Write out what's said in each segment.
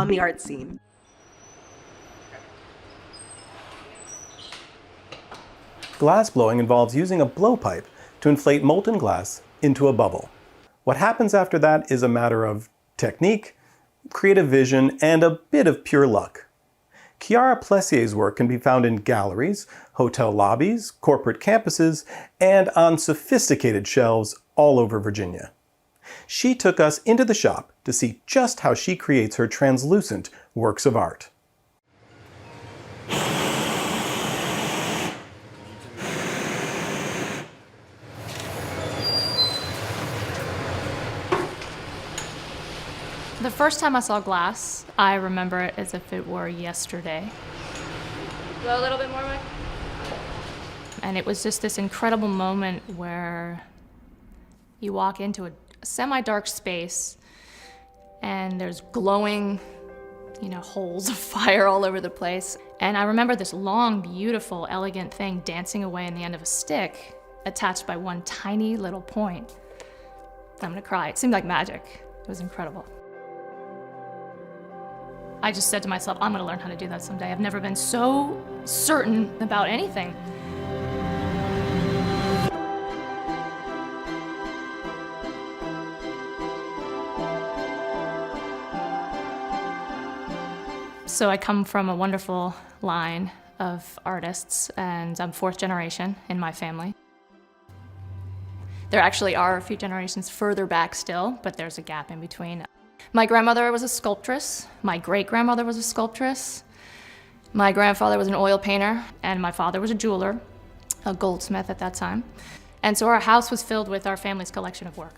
on the art scene. Glassblowing involves using a blowpipe to inflate molten glass into a bubble. What happens after that is a matter of technique, creative vision, and a bit of pure luck. Kiara Pelissier's work can be found in galleries, hotel lobbies, corporate campuses, and on sophisticated shelves all over Virginia. She took us into the shop to see just how she creates her translucent works of art. The first time I saw glass, I remember it as if it were yesterday. Go a little bit more, Mike. And it was just this incredible moment where you walk into a semi-dark space and there's glowing, holes of fire all over the place. And I remember this long, beautiful, elegant thing dancing away in the end of a stick attached by one tiny little point. I'm gonna cry. It seemed like magic. It was incredible. I just said to myself, I'm gonna learn how to do that someday. I've never been so certain about anything. So I come from a wonderful line of artists, and I'm fourth generation in my family. There actually are a few generations further back still, but there's a gap in between. My grandmother was a sculptress, my great-grandmother was a sculptress, my grandfather was an oil painter, and my father was a jeweler, a goldsmith at that time. And so our house was filled with our family's collection of work.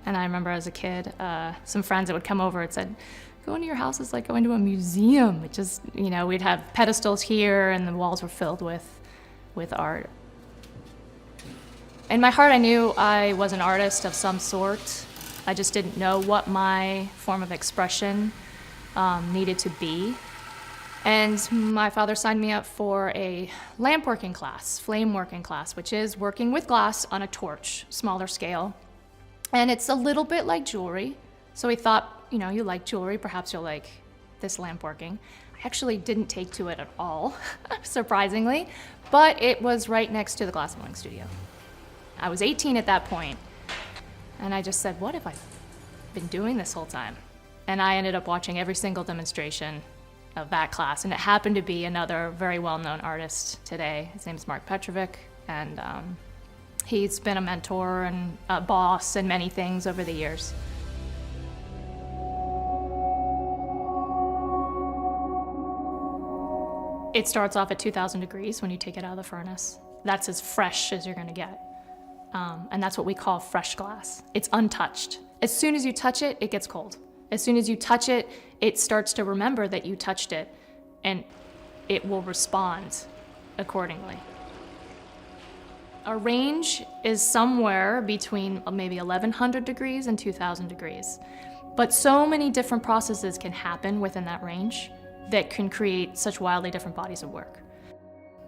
And I remember as a kid, some friends that would come over and said, going to your house is like going to a museum. It just, we'd have pedestals here and the walls were filled with art. In my heart, I knew I was an artist of some sort. I just didn't know what my form of expression needed to be. And my father signed me up for a lamp working class, flame working class, which is working with glass on a torch, smaller scale. And it's a little bit like jewelry. So he thought, you like jewelry, perhaps you'll like this lamp working. I actually didn't take to it at all, surprisingly, but it was right next to the glassblowing studio. I was 18 at that point. And I just said, what have I been doing this whole time? And I ended up watching every single demonstration of that class. And it happened to be another very well-known artist today. His name is Mark Petrovic. And he's been a mentor and a boss and many things over the years. It starts off at 2,000 degrees when you take it out of the furnace. That's as fresh as you're gonna get. And that's what we call fresh glass. It's untouched. As soon as you touch it, it gets cold. As soon as you touch it, it starts to remember that you touched it, and it will respond accordingly. Our range is somewhere between maybe 1,100 degrees and 2,000 degrees. But so many different processes can happen within that range that can create such wildly different bodies of work.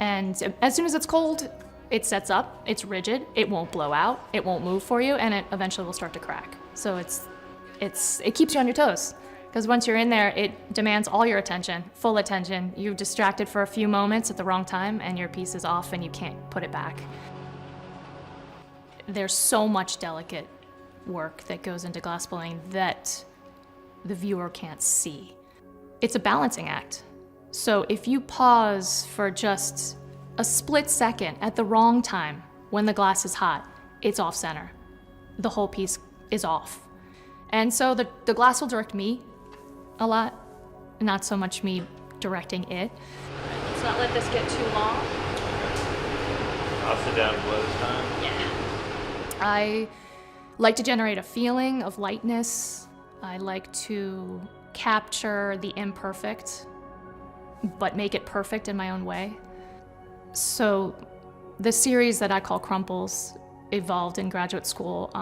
And as soon as it's cold, it sets up, it's rigid, it won't blow out, it won't move for you, and it eventually will start to crack. So it keeps you on your toes. Because once you're in there, it demands all your attention, full attention. You're distracted for a few moments at the wrong time, and your piece is off and you can't put it back. There's so much delicate work that goes into glassblowing that the viewer can't see. It's a balancing act. So if you pause for just a split second at the wrong time when the glass is hot, it's off center. The whole piece is off. And so the glass will direct me a lot, not so much me directing it. Let's not let this get too long. I'll sit down and blow this time. Yeah. I like to generate a feeling of lightness. I like to capture the imperfect, but make it perfect in my own way. So the series that I call Crumples evolved in graduate school,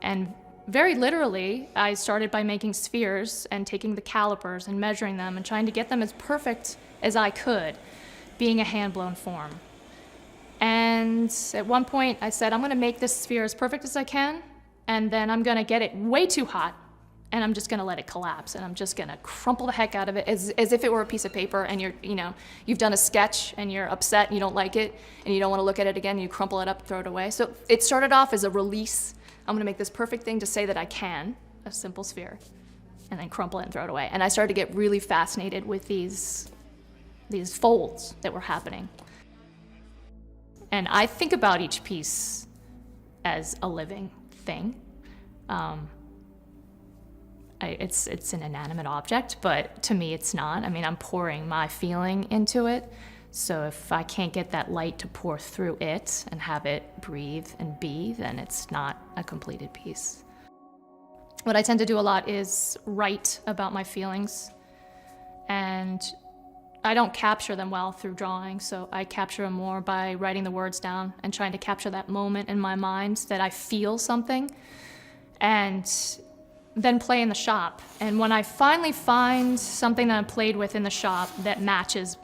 and very literally, I started by making spheres and taking the calipers and measuring them and trying to get them as perfect as I could, being a hand-blown form. And at one point, I said, I'm gonna make this sphere as perfect as I can, and then I'm gonna get it way too hot, and I'm just gonna let it collapse, and I'm just gonna crumple the heck out of it as if it were a piece of paper, and you've done a sketch and you're upset and you don't like it and you don't want to look at it again, and you crumple it up and throw it away. So it started off as a release. I'm gonna make this perfect thing to say that I can, a simple sphere, and then crumple it and throw it away. And I started to get really fascinated with these folds that were happening. And I think about each piece as a living thing. It's an inanimate object, but to me it's not. I mean, I'm pouring my feeling into it. So if I can't get that light to pour through it and have it breathe and be, then it's not a completed piece. What I tend to do a lot is write about my feelings, and I don't capture them well through drawing, so I capture them more by writing the words down and trying to capture that moment in my mind that I feel something, and then play in the shop. And when I finally find something that I played with in the shop that matches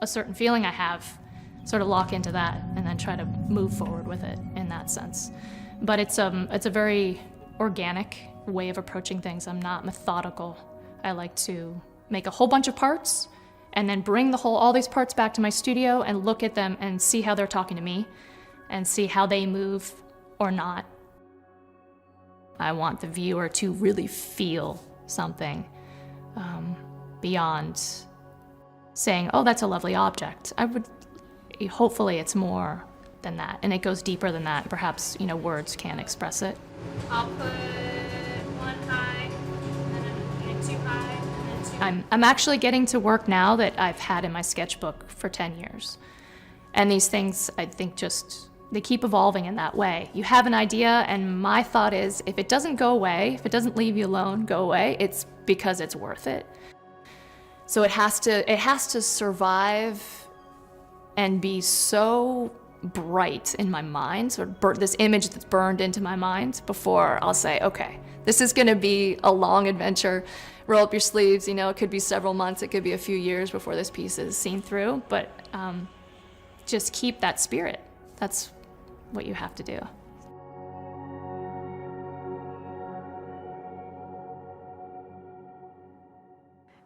a certain feeling I have, sort of lock into that and then try to move forward with it in that sense. But it's a very organic way of approaching things. I'm not methodical. I like to make a whole bunch of parts and then bring all these parts back to my studio and look at them and see how they're talking to me and see how they move or not. I want the viewer to really feel something beyond saying, oh, that's a lovely object. Hopefully it's more than that, and it goes deeper than that. Perhaps, words can't express it. I'll put one high, and then two high, and then two. I'm actually getting to work now that I've had in my sketchbook for 10 years. And these things, I think, they keep evolving in that way. You have an idea, and my thought is, if it doesn't go away, if it doesn't leave you alone, go away, it's because it's worth it. So it has to survive and be so bright in my mind, sort of this image that's burned into my mind before I'll say, okay, this is gonna be a long adventure. Roll up your sleeves, it could be several months, it could be a few years before this piece is seen through, but just keep that spirit. That's what you have to do.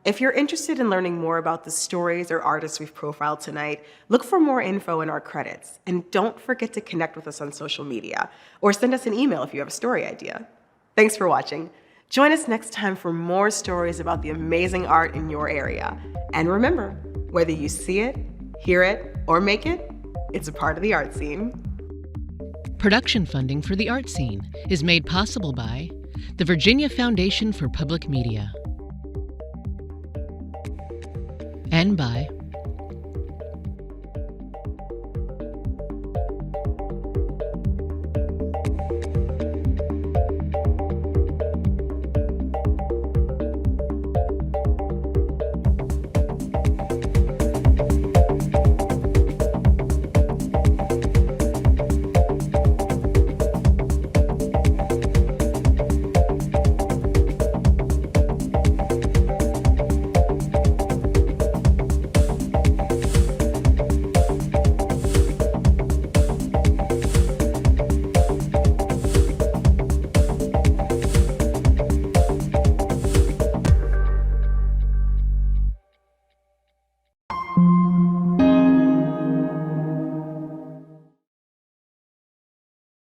If you're interested in learning more about the stories or artists we've profiled tonight, look for more info in our credits. And don't forget to connect with us on social media or send us an email if you have a story idea. Thanks for watching. Join us next time for more stories about the amazing art in your area. And remember, whether you see it, hear it, or make it, it's a part of the art scene. Production funding for the art scene is made possible by the Virginia Foundation for Public Media and by